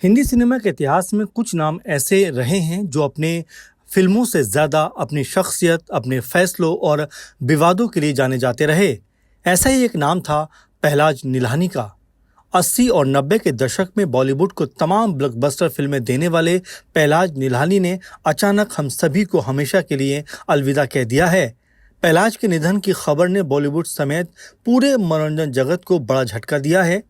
Hindi cinema के इतिहास में कुछ नाम ऐसे रहे हैं जो अपने फिल्मों से ज्यादा अपनी शख्सियत, अपने फैसलों और विवादों के लिए जाने जाते रहे। ऐसा ही एक नाम था पहलाज निलानी का। 80 और 90 के दशक में बॉलीवुड को तमाम ब्लॉकबस्टर फिल्में देने वाले पहलाज निलानी ने अचानक हम सभी को हमेशा के लिए अलविदा कह दिया है। पहलाज के निधन की खबर ने बॉलीवुड समेत पूरे मनोरंजन जगत को बड़ा झटका दिया है।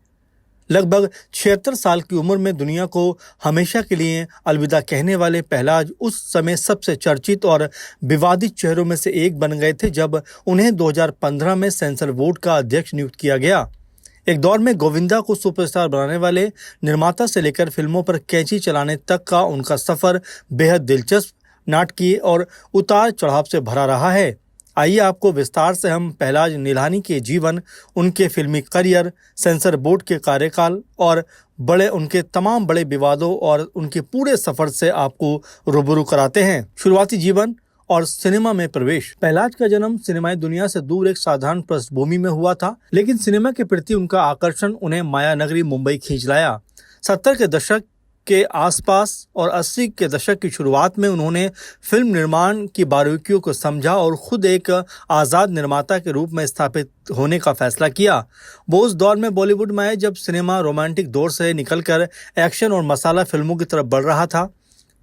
लगभग 76 साल की उम्र में दुनिया को हमेशा के लिए अलविदा कहने वाले पहलाज उस समय सबसे चर्चित और विवादित चेहरों में से एक बन गए थे जब उन्हें 2015 में सेंसर बोर्ड का अध्यक्ष नियुक्त किया गया। एक दौर में गोविंदा को सुपरस्टार बनाने वाले निर्माता से लेकर फिल्मों पर कैंची चलाने तक का उनका सफर बेहद दिलचस्प, नाटकीय और उतार चढ़ाव से भरा रहा है। आइए आपको विस्तार से हम पहलाज निलानी के जीवन, उनके फिल्मी करियर, सेंसर बोर्ड के कार्यकाल और उनके तमाम बड़े विवादों और उनके पूरे सफर से आपको रूबरू कराते हैं। शुरुआती जीवन और सिनेमा में प्रवेश। पहलाज का जन्म सिनेमाई दुनिया से दूर एक साधारण पृष्ठभूमि में हुआ था, लेकिन सिनेमा के प्रति उनका आकर्षण उन्हें माया नगरी मुंबई खींच लाया। 70 के दशक के आसपास और 80 के दशक की शुरुआत में उन्होंने फिल्म निर्माण की बारीकियों को समझा और खुद एक आज़ाद निर्माता के रूप में स्थापित होने का फैसला किया। वो उस दौर में बॉलीवुड में आए जब सिनेमा रोमांटिक दौर से निकलकर एक्शन और मसाला फिल्मों की तरफ बढ़ रहा था।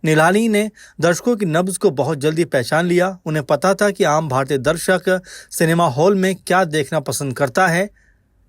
निलानी ने दर्शकों की नब्ज को बहुत जल्दी पहचान लिया। उन्हें पता था कि आम भारतीय दर्शक सिनेमा हॉल में क्या देखना पसंद करता है: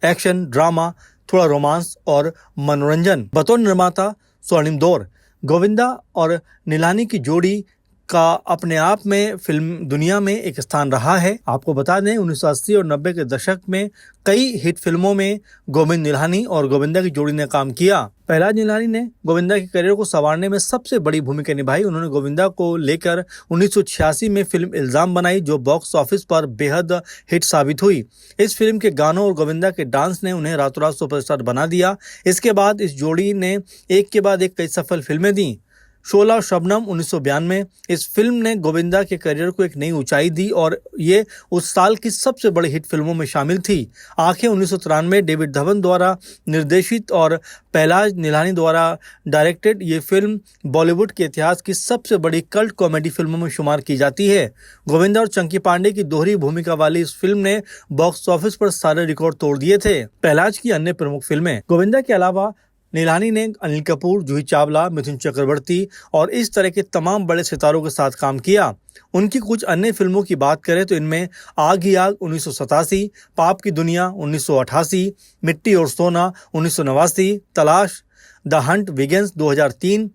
एक्शन, ड्रामा, थोड़ा रोमांस और मनोरंजन। बतौर निर्माता स्वर्णिम दौर। गोविंदा और निलानी की जोड़ी का अपने आप में फिल्म दुनिया में एक स्थान रहा है। आपको बता दें, 1980 और 90 के दशक में कई हिट फिल्मों में गोविंद निलानी और गोविंदा की जोड़ी ने काम किया। पहलाज निलानी ने गोविंदा के करियर को संवारने में सबसे बड़ी भूमिका निभाई। उन्होंने गोविंदा को लेकर 1986 में फिल्म इल्जाम बनाई, जो बॉक्स ऑफिस पर बेहद हिट साबित हुई। इस फिल्म के गानों और गोविंदा के डांस ने उन्हें रातों रात सुपरस्टार बना दिया। इसके बाद इस जोड़ी ने एक के बाद एक कई सफल फिल्में दी। शोला शबनम 1992। इस फिल्म ने गोविंदा के करियर को एक नई ऊंचाई दी और ये उस साल की सबसे बड़ी हिट फिल्मों में शामिल थी। आंखें 1993 डेविड धवन द्वारा निर्देशित और पहलाज निलानी द्वारा डायरेक्टेड ये फिल्म बॉलीवुड के इतिहास की सबसे बड़ी कल्ट कॉमेडी फिल्मों में शुमार की जाती है। गोविंदा और चंकी पांडे की दोहरी भूमिका वाली इस फिल्म ने बॉक्स ऑफिस पर सारे रिकॉर्ड तोड़ दिए थे। पहलाज की अन्य प्रमुख फिल्में। गोविंदा के अलावा निलानी ने अनिल कपूर, जूही चावला, मिथुन चक्रवर्ती और इस तरह के तमाम बड़े सितारों के साथ काम किया। उनकी कुछ अन्य फिल्मों की बात करें तो इनमें आग ही आग 1987, पाप की दुनिया 1988, मिट्टी और सोना 1989, तलाश, द हंट बिगिंस 2003।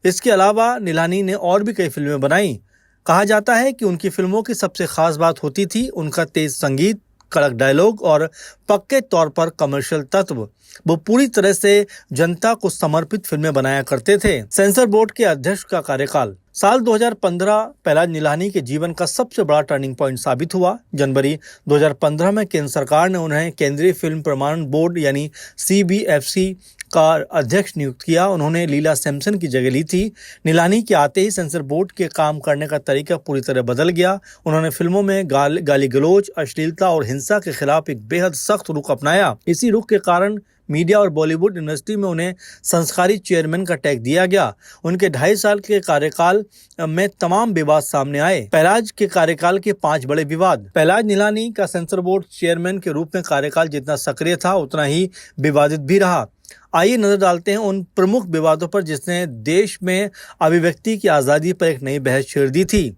इसके अलावा निलानी ने और भी कई फिल्में बनाई। कहा जाता है कि उनकी फिल्मों की सबसे खास बात होती थी उनका तेज संगीत, कड़क डायलॉग और पक्के तौर पर कमर्शियल तत्व। वो पूरी तरह से जनता को समर्पित फिल्में बनाया करते थे। सेंसर बोर्ड के अध्यक्ष का कार्यकाल। साल 2015 पहलाज निलानी के जीवन का सबसे बड़ा टर्निंग पॉइंट साबित हुआ। जनवरी 2015 में केंद्र सरकार ने उन्हें केंद्रीय फिल्म प्रमाणन बोर्ड यानी CBFC का अध्यक्ष नियुक्त किया। उन्होंने लीला सैमसन की जगह ली थी। निलानी के आते ही सेंसर बोर्ड के काम करने का तरीका पूरी तरह बदल गया। उन्होंने फिल्मों में गाली गलौज, अश्लीलता और हिंसा के खिलाफ एक बेहद सख्त रुख अपनाया। इसी रुख के कारण मीडिया और बॉलीवुड इंडस्ट्री में उन्हें संस्कारी चेयरमैन का टैग दिया गया। उनके 2.5 साल के कार्यकाल में तमाम विवाद सामने आए। पहलाज के कार्यकाल के 5 बड़े विवाद। पहलाज निलानी का सेंसर बोर्ड चेयरमैन के रूप में कार्यकाल जितना सक्रिय था उतना ही विवादित भी रहा। आइए नजर डालते हैं उन प्रमुख विवादों पर जिसने देश में अभिव्यक्ति की आज़ादी पर एक नई बहस छेड़ दी थी।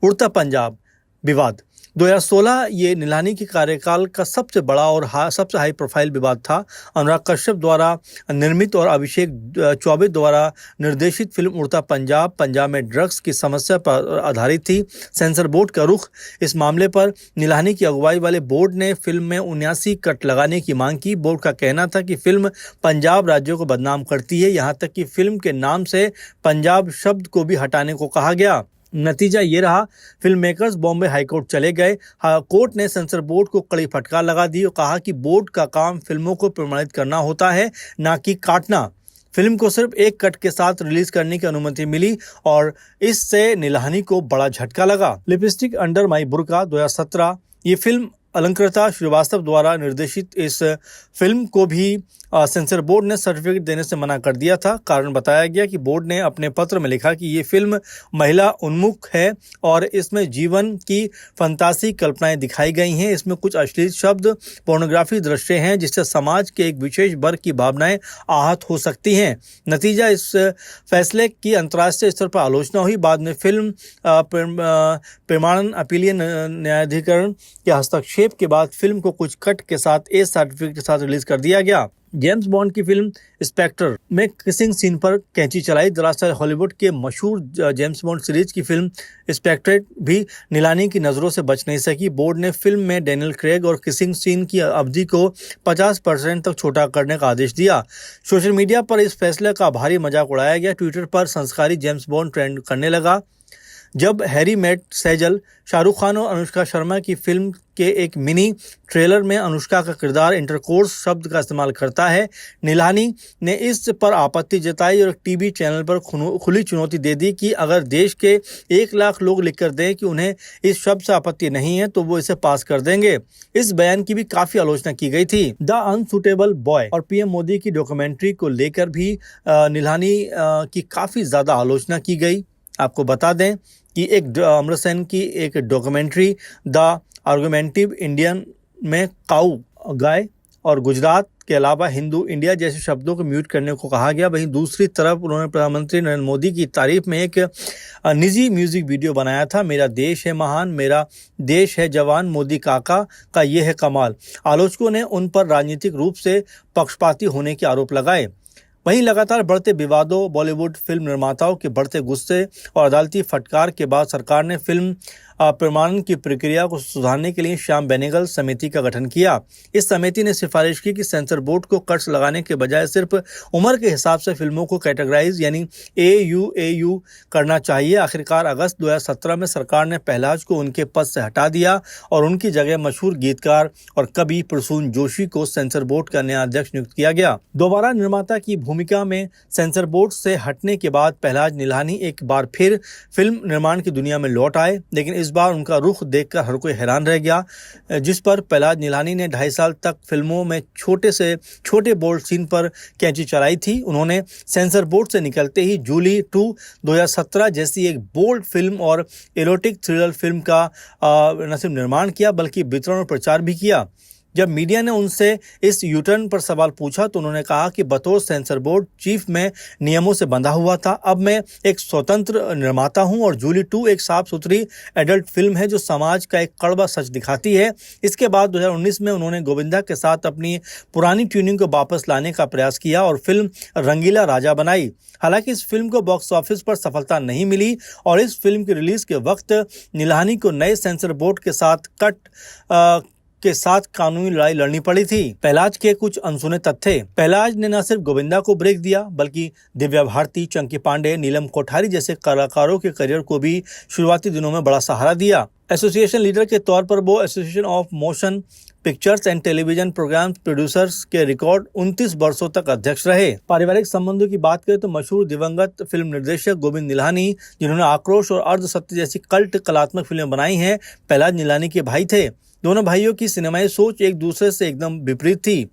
उड़ता पंजाब विवाद 2016 ये निलानी के कार्यकाल का सबसे बड़ा और सबसे हाई प्रोफाइल विवाद था। अनुराग कश्यप द्वारा निर्मित और अभिषेक चौबे द्वारा निर्देशित फिल्म उड़ता पंजाब में ड्रग्स की समस्या पर आधारित थी। सेंसर बोर्ड का रुख। इस मामले पर निलानी की अगुवाई वाले बोर्ड ने फिल्म में 79 कट लगाने की मांग की। बोर्ड का कहना था कि फिल्म पंजाब राज्य को बदनाम करती है, यहाँ तक कि फिल्म के नाम से पंजाब शब्द को भी हटाने को कहा गया। नतीजा ये रहा, फिल्म मेकर्स बॉम्बे हाईकोर्ट चले गए। कोर्ट ने सेंसर बोर्ड को कड़ी फटकार लगा दी और कहा कि बोर्ड का काम फिल्मों को प्रमाणित करना होता है, ना कि काटना। फिल्म को सिर्फ एक कट के साथ रिलीज करने की अनुमति मिली और इससे निलानी को बड़ा झटका लगा। Lipstick Under My Burkha 2017। ये फिल्म अलंकृता श्रीवास्तव द्वारा निर्देशित इस फिल्म को भी सेंसर बोर्ड ने सर्टिफिकेट देने से मना कर दिया था। कारण बताया गया कि बोर्ड ने अपने पत्र में लिखा कि ये फिल्म महिला उन्मुख है और इसमें जीवन की फंतासी कल्पनाएं दिखाई गई हैं। इसमें कुछ अश्लील शब्द, पोर्नोग्राफी दृश्य हैं जिससे समाज के एक विशेष वर्ग की भावनाएं आहत हो सकती हैं। नतीजा, इस फैसले की अंतर्राष्ट्रीय स्तर पर आलोचना हुई। बाद में फिल्म प्रमाणन अपीलीय न्यायाधिकरण के हस्तक्षेप के बाद फिल्म को कुछ कट के साथ ए सर्टिफिकेट के साथ रिलीज कर दिया गया। जेम्स बॉन्ड की फिल्म स्पेक्टर में किसिंग सीन पर कैंची चलाई। दरअसल हॉलीवुड के मशहूर जेम्स बॉन्ड सीरीज की फिल्म स्पेक्टर भी नीलानी की नज़रों से बच नहीं सकी। बोर्ड ने फिल्म में डैनियल क्रेग और किसिंग सीन की अवधि को 50% तक छोटा करने का आदेश दिया। सोशल मीडिया पर इस फैसले का भारी मजाक उड़ाया गया। ट्विटर पर संस्कारी जेम्स बॉन्ड ट्रेंड करने लगा। जब हैरी मेट सेजल शाहरुख खान और अनुष्का शर्मा की फिल्म के एक मिनी ट्रेलर में अनुष्का का किरदार इंटरकोर्स शब्द का इस्तेमाल करता है, नीलानी ने इस पर आपत्ति जताई और टीवी चैनल पर खुली चुनौती दे दी कि अगर देश के 1 लाख लोग लिखकर दें कि उन्हें इस शब्द से आपत्ति नहीं है तो वो इसे पास कर देंगे। इस बयान की भी काफी आलोचना की गई थी। द अनसुटेबल बॉय और पीएम मोदी की डॉक्यूमेंट्री को लेकर भी नीलानी की काफी ज्यादा आलोचना की गई। आपको बता दें कि एक अमर सेन की एक डॉक्यूमेंट्री द आर्गुमेंटिव इंडियन में काऊ, गाय और गुजरात के अलावा हिंदू, इंडिया जैसे शब्दों को म्यूट करने को कहा गया। वहीं दूसरी तरफ उन्होंने प्रधानमंत्री नरेंद्र मोदी की तारीफ में एक निजी म्यूजिक वीडियो बनाया था। मेरा देश है महान, मेरा देश है जवान, मोदी काका का ये है कमाल। आलोचकों ने उन पर राजनीतिक रूप से पक्षपाती होने के आरोप लगाए। वहीं लगातार बढ़ते विवादों, बॉलीवुड फिल्म निर्माताओं के बढ़ते गुस्से और अदालती फटकार के बाद सरकार ने फिल्म प्रमाणन की प्रक्रिया को सुधारने के लिए श्याम बेनेगल समिति का गठन किया। इस समिति ने सिफारिश की कि सेंसर बोर्ड को कट्स लगाने के बजाय सिर्फ उम्र के हिसाब से फिल्मों को कैटेगराइज यानी AU करना चाहिए। आखिरकार अगस्त 2017 में सरकार ने पहलाज को उनके पद से हटा दिया और उनकी जगह मशहूर गीतकार और कवि प्रसून जोशी को सेंसर बोर्ड का नया अध्यक्ष नियुक्त किया गया। दोबारा निर्माता की भूमिका में सेंसर बोर्ड से हटने के बाद पहलाज निलानी एक बार फिर फिल्म निर्माण की दुनिया में लौट आए, लेकिन इस बार उनका रुख देखकर हर कोई हैरान रह गया। जिस पर पहलाज निलानी ने 2.5 साल तक फिल्मों में छोटे से छोटे बोल्ड सीन पर कैंची चलाई थी। उन्होंने सेंसर बोर्ड से निकलते ही जूली 2 2017 जैसी एक बोल्ड फिल्म और एरोटिक थ्रिलर फिल्म का न सिर्फ निर्माण किया बल्कि वितरण और प्रचार भी किया। जब मीडिया ने उनसे इस यूटर्न पर सवाल पूछा तो उन्होंने कहा कि बतौर सेंसर बोर्ड चीफ में नियमों से बंधा हुआ था। अब मैं एक स्वतंत्र निर्माता हूं और जूली 2 एक साफ सुथरी एडल्ट फिल्म है जो समाज का एक कड़वा सच दिखाती है। इसके बाद 2019 में उन्होंने गोविंदा के साथ अपनी पुरानी ट्यूनिंग को वापस लाने का प्रयास किया और फिल्म रंगीला राजा बनाई। हालांकि इस फिल्म को बॉक्स ऑफिस पर सफलता नहीं मिली और इस फिल्म की रिलीज के वक्त निलानी को नए सेंसर बोर्ड के साथ कानूनी लड़ाई लड़नी पड़ी थी। पहलाज के कुछ अनसुने तथ्य। पहलाज ने न सिर्फ गोविंदा को ब्रेक दिया बल्कि दिव्या भारती, चंकी पांडे, नीलम कोठारी जैसे कलाकारों के करियर को भी शुरुआती दिनों में बड़ा सहारा दिया। एसोसिएशन लीडर के तौर पर वो association of motion pictures and television program producers के रिकॉर्ड 29 वर्षों तक अध्यक्ष रहे। पारिवारिक संबंधों की बात करें तो मशहूर दिवंगत फिल्म निर्देशक गोविंद निलानी, जिन्होंने आक्रोश और अर्धसत्य जैसी कल्ट कलात्मक फिल्में बनाई हैं, पहलाज निलानी के भाई थे। दोनों भाइयों की सिनेमाई सोच एक दूसरे से एकदम विपरीत थी।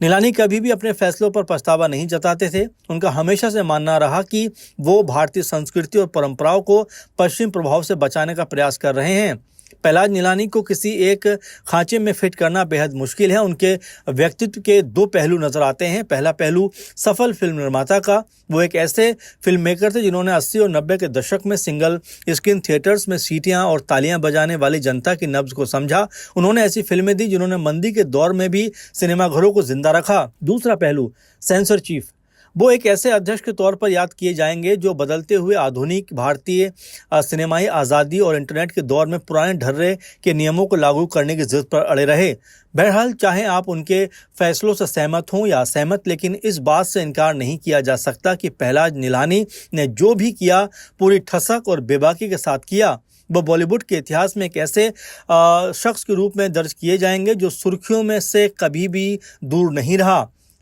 निलानी कभी भी अपने फैसलों पर पछतावा नहीं जताते थे। उनका हमेशा से मानना रहा कि वो भारतीय संस्कृति और परंपराओं को पश्चिम प्रभाव से बचाने का प्रयास कर रहे हैं। पहलाज निलानी को किसी एक खांचे में फिट करना बेहद मुश्किल है। उनके व्यक्तित्व के 2 पहलू नजर आते हैं। पहला पहलू सफल फिल्म निर्माता का। वो एक ऐसे फिल्म मेकर थे जिन्होंने 80 और 90 के दशक में सिंगल स्क्रीन थिएटर्स में सीटियां और तालियां बजाने वाली जनता की नब्ज को समझा। उन्होंने ऐसी फिल्में दी जिन्होंने मंदी के दौर में भी सिनेमाघरों को जिंदा रखा। दूसरा पहलू सेंसर चीफ। वो एक ऐसे अध्यक्ष के तौर पर याद किए जाएंगे जो बदलते हुए आधुनिक भारतीय सिनेमाई आज़ादी और इंटरनेट के दौर में पुराने ढर्रे के नियमों को लागू करने की जिद पर अड़े रहे। बहरहाल, चाहे आप उनके फैसलों से सहमत हों या असहमत, लेकिन इस बात से इनकार नहीं किया जा सकता कि पहलाज निलानी ने जो भी किया पूरी ठसक और बेबाकी के साथ किया। वो बॉलीवुड के इतिहास में एक ऐसे शख्स के रूप में दर्ज किए जाएंगे जो सुर्खियों में से कभी भी दूर नहीं रहा।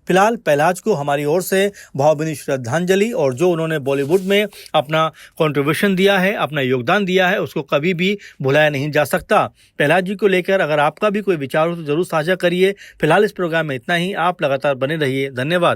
फिलहाल पहलाज को हमारी ओर से भावभीनी श्रद्धांजलि, और जो उन्होंने बॉलीवुड में अपना कंट्रीब्यूशन दिया है, अपना योगदान दिया है, उसको कभी भी भुलाया नहीं जा सकता। पहलाज जी को लेकर अगर आपका भी कोई विचार हो तो जरूर साझा करिए। फिलहाल इस प्रोग्राम में इतना ही। आप लगातार बने रहिए। धन्यवाद।